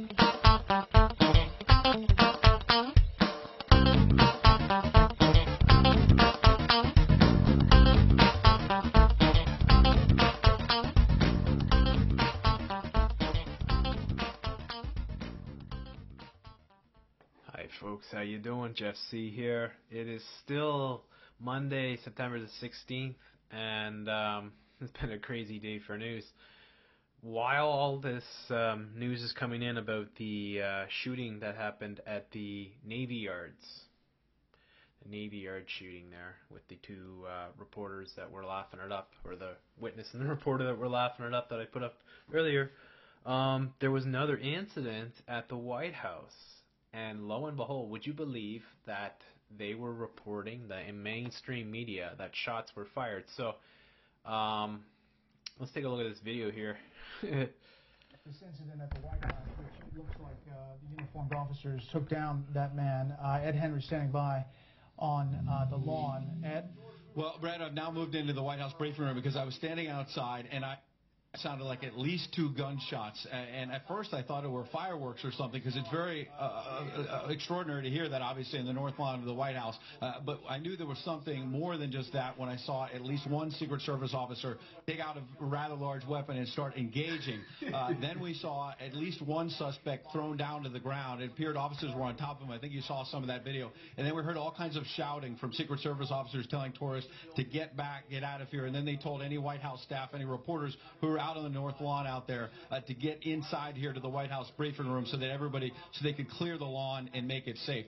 Hi folks, how you doing? Jeff C here. It is still Monday, September the 16th, and it's been a crazy day for news. While all this news is coming in about the shooting that happened at the Navy Yards, the Navy Yard shooting there with the two reporters that were laughing it up, or the witness and the reporter that were laughing it up that I put up earlier, there was another incident at the White House. And lo and behold, would you believe that they were reporting in mainstream media that shots were fired? So, let's take a look at this video here. This incident at the White House, which looks like the uniformed officers took down that man. Ed Henry standing by on the lawn. Ed? Well, Brad, I've now moved into the White House briefing room because I was standing outside and I sounded like at least 2 gunshots, and at first I thought it were fireworks or something, because it's very extraordinary to hear that, obviously, in the north lawn of the White House, but I knew there was something more than just that when I saw at least one Secret Service officer take out a rather large weapon and start engaging. Then we saw at least one suspect thrown down to the ground. It appeared officers were on top of him. I think you saw some of that video. And then we heard all kinds of shouting from Secret Service officers telling tourists to get back, get out of here, and then they told any White House staff, any reporters who were out on the north lawn out there to get inside here to the White House briefing room so they could clear the lawn and make it safe.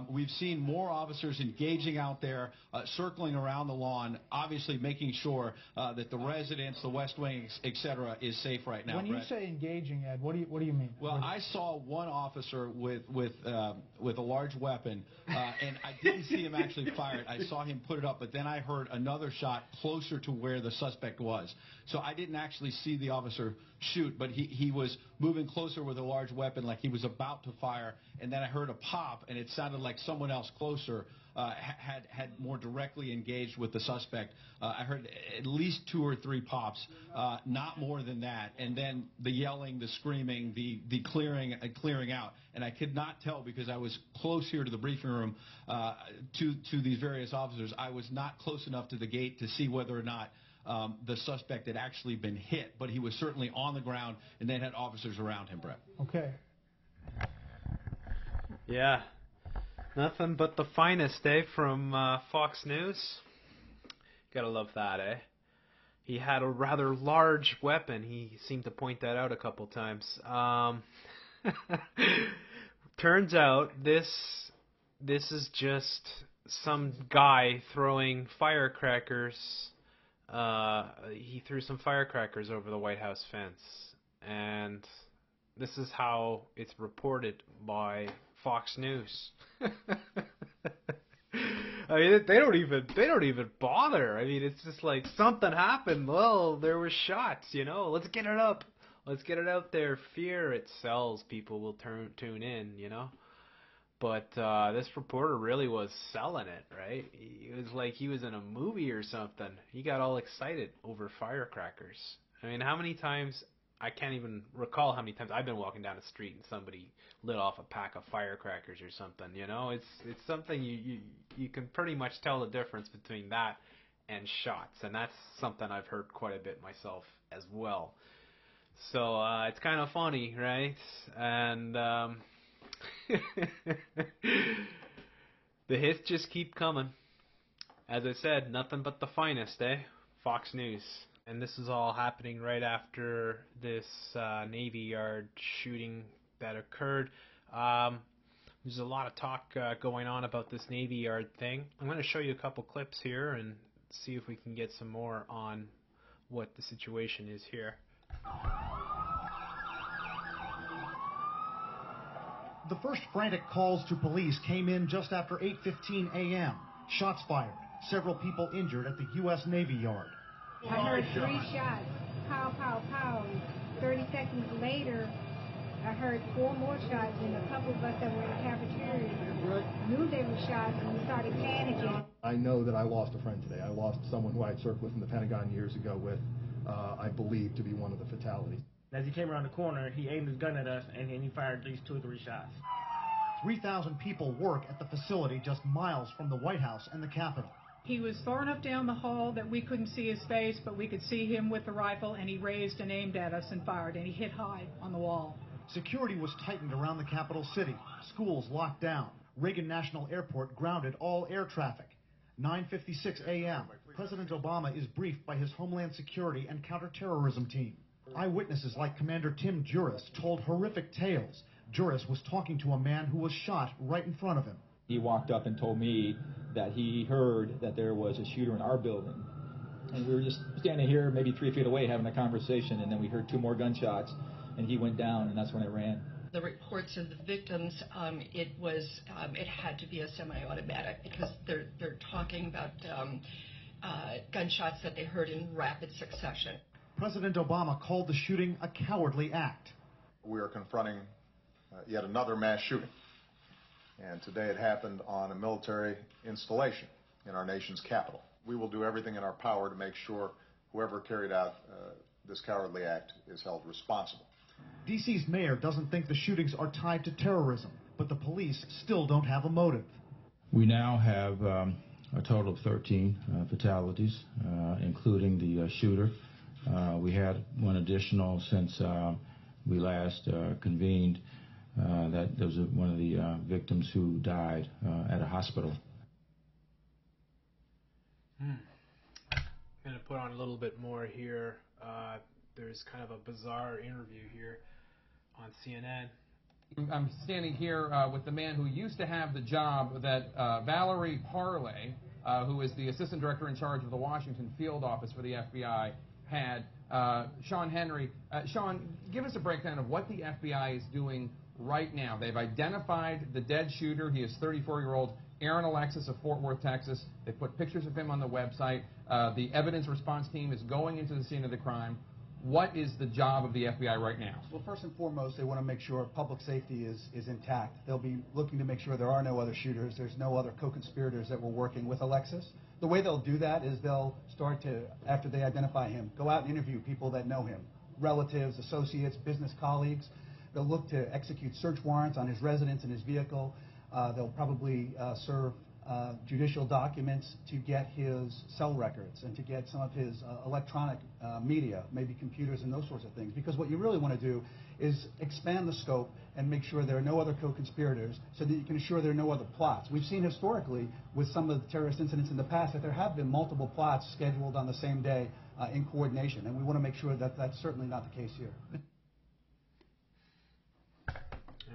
We've seen more officers engaging out there, circling around the lawn, obviously making sure that the residents, the West Wing, etc., is safe right now. When you say engaging, Ed, what do you mean? Well, I saw one officer with a large weapon, and I didn't see him actually fire it. I saw him put it up, but then I heard another shot closer to where the suspect was. So I didn't actually see the officer shoot, but he was moving closer with a large weapon like he was about to fire, and then I heard a pop, and it sounded like someone else closer had more directly engaged with the suspect. I heard at least 2 or 3 pops, not more than that, and then the yelling, the screaming, the clearing out, and I could not tell because I was close here to the briefing room to these various officers. I was not close enough to the gate to see whether or not the suspect had actually been hit, but he was certainly on the ground, and then had officers around him, Brett. Okay. Yeah, nothing but the finest, from Fox News. Gotta love that, He had a rather large weapon. He seemed to point that out a couple times. Turns out this is just some guy throwing firecrackers. He threw some firecrackers over the White House fence, and this is how it's reported by Fox News. I mean, they don't even bother. I mean, it's just like something happened. Well, there were shots, Let's get it up. Let's get it out there. Fear, it sells. People will tune in, But this reporter really was selling it, right? It was like he was in a movie or something. He got all excited over firecrackers. I mean, how many times, I can't even recall how many times I've been walking down the street and somebody lit off a pack of firecrackers or something, It's something you can pretty much tell the difference between that and shots. And that's something I've heard quite a bit myself as well. So it's kind of funny, right? And the hits just keep coming. As I said, nothing but the finest, Fox News. And this is all happening right after this Navy Yard shooting that occurred. There's a lot of talk going on about this Navy Yard thing. I'm going to show you a couple clips here and see if we can get some more on what the situation is here. The first frantic calls to police came in just after 8:15 a.m. Shots fired. Several people injured at the U.S. Navy Yard. I heard 3 shots. Pow, pow, pow. 30 seconds later, I heard 4 more shots, and a couple of us that were in the cafeteria knew they were shots, and we started panicking. I know that I lost a friend today. I lost someone who I had served with in the Pentagon years ago with, I believe, to be one of the fatalities. As he came around the corner, he aimed his gun at us, and he fired at least 2 or 3 shots. 3,000 people work at the facility just miles from the White House and the Capitol. He was far enough down the hall that we couldn't see his face, but we could see him with the rifle, and he raised and aimed at us and fired, and he hit high on the wall. Security was tightened around the capital city. Schools locked down. Reagan National Airport grounded all air traffic. 9:56 a.m. President Obama is briefed by his Homeland Security and counterterrorism team. Eyewitnesses like Commander Tim Juris told horrific tales. Juris was talking to a man who was shot right in front of him. He walked up and told me that he heard that there was a shooter in our building. And we were just standing here maybe 3 feet away having a conversation, and then we heard 2 more gunshots, and he went down, and that's when I ran. The reports of the victims, it had to be a semi-automatic because they're talking about gunshots that they heard in rapid succession. President Obama called the shooting a cowardly act. We are confronting yet another mass shooting. And today it happened on a military installation in our nation's capital. We will do everything in our power to make sure whoever carried out this cowardly act is held responsible. D.C.'s mayor doesn't think the shootings are tied to terrorism, but the police still don't have a motive. We now have a total of 13 fatalities, including the shooter. We had one additional since we last convened. That there was one of the victims who died at a hospital. I'm going to put on a little bit more here. There's kind of a bizarre interview here on CNN. I'm standing here with the man who used to have the job that Valerie Parlay, who is the assistant director in charge of the Washington field office for the FBI, had. Sean Henry. Sean, give us a breakdown of what the FBI is doing right now. They've identified the dead shooter. He is 34-year-old Aaron Alexis of Fort Worth, Texas. They put pictures of him on the website. The evidence response team is going into the scene of the crime. What is the job of the FBI right now? Well, first and foremost, they want to make sure public safety is intact. They'll be looking to make sure there are no other shooters, there's no other co-conspirators that were working with Alexis. The way they'll do that is they'll start to, after they identify him, go out and interview people that know him, relatives, associates, business colleagues. They'll look to execute search warrants on his residence and his vehicle. They'll probably serve judicial documents to get his cell records and to get some of his electronic media, maybe computers and those sorts of things. Because what you really want to do is expand the scope and make sure there are no other co-conspirators so that you can assure there are no other plots. We've seen historically with some of the terrorist incidents in the past that there have been multiple plots scheduled on the same day in coordination, and we want to make sure that that's certainly not the case here.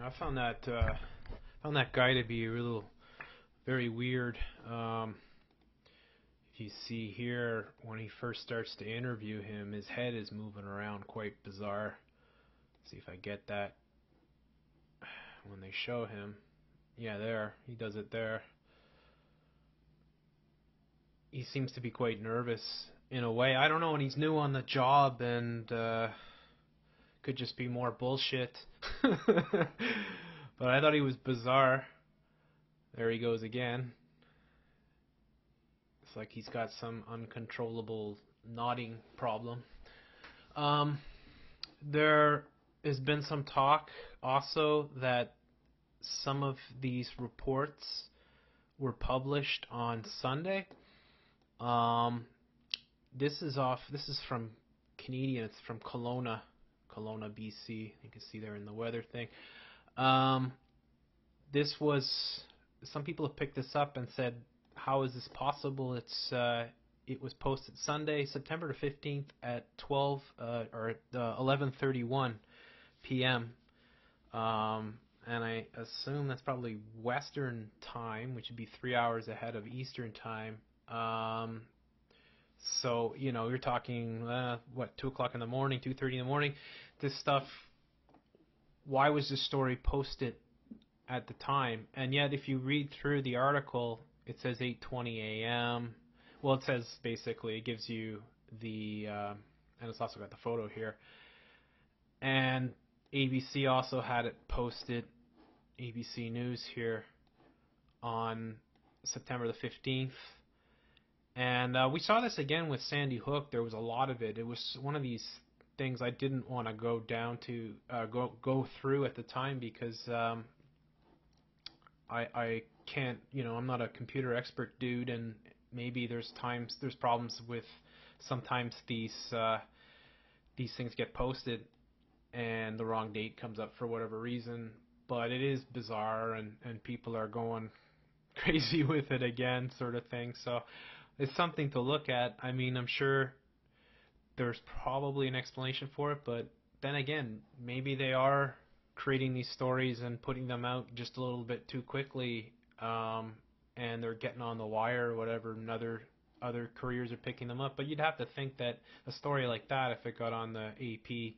I found that guy to be very weird. If you see here, when he first starts to interview him, his head is moving around quite bizarre. Let's see if I get that. When they show him, yeah, there, he does it there. He seems to be quite nervous in a way. I don't know, and he's new on the job, and could just be more bullshit. But I thought he was bizarre. There he goes again. It's like he's got some uncontrollable nodding problem. There has been some talk also that some of these reports were published on Sunday. This is from Canadian. It's from Kelowna, BC. You can see there in the weather thing. This was, some people have picked this up and said, how is this possible? It was posted Sunday, September the 15th at 11:31 p.m. And I assume that's probably Western time, which would be 3 hours ahead of Eastern time. So, you know, you're talking, 2 o'clock in the morning, 2:30 in the morning. This stuff, why was this story posted at the time? And yet, if you read through the article, it says 8:20 a.m. Well, it says basically, it gives you the, and it's also got the photo here. And ABC also had it posted, ABC News here, on September the 15th. And we saw this again with Sandy Hook. There was a lot of it. It was one of these things I didn't want to go down to go through at the time because I can't, I'm not a computer expert dude, and maybe there's problems with sometimes these things get posted and the wrong date comes up for whatever reason. But it is bizarre, and people are going crazy with it again, sort of thing. So it's something to look at. I mean, I'm sure there's probably an explanation for it, but then again, maybe they are creating these stories and putting them out just a little bit too quickly, and they're getting on the wire or whatever, and other careers are picking them up. But you'd have to think that a story like that, if it got on the AP,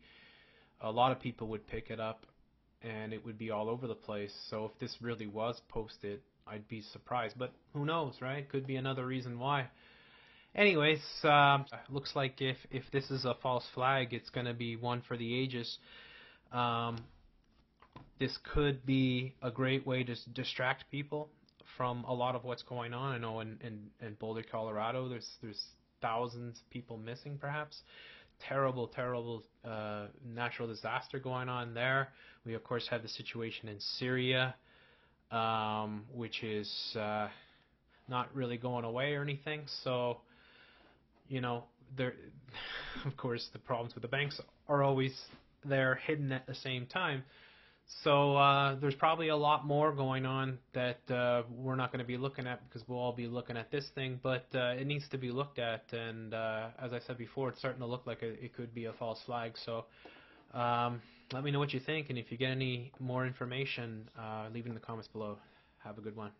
a lot of people would pick it up, and it would be all over the place. So if this really was posted, I'd be surprised. But who knows, right? Could be another reason why. Anyways, looks like if this is a false flag, it's going to be one for the ages. This could be a great way to distract people from a lot of what's going on. I know in Boulder, Colorado, there's thousands of people missing, perhaps. Terrible natural disaster going on there. We of course have the situation in Syria, which is not really going away or anything. So, there, of course, the problems with the banks are always there, hidden at the same time. So there's probably a lot more going on that we're not going to be looking at because we'll all be looking at this thing. But it needs to be looked at, and as I said before, it's starting to look like it could be a false flag. So let me know what you think, and if you get any more information, leave it in the comments below. Have a good one.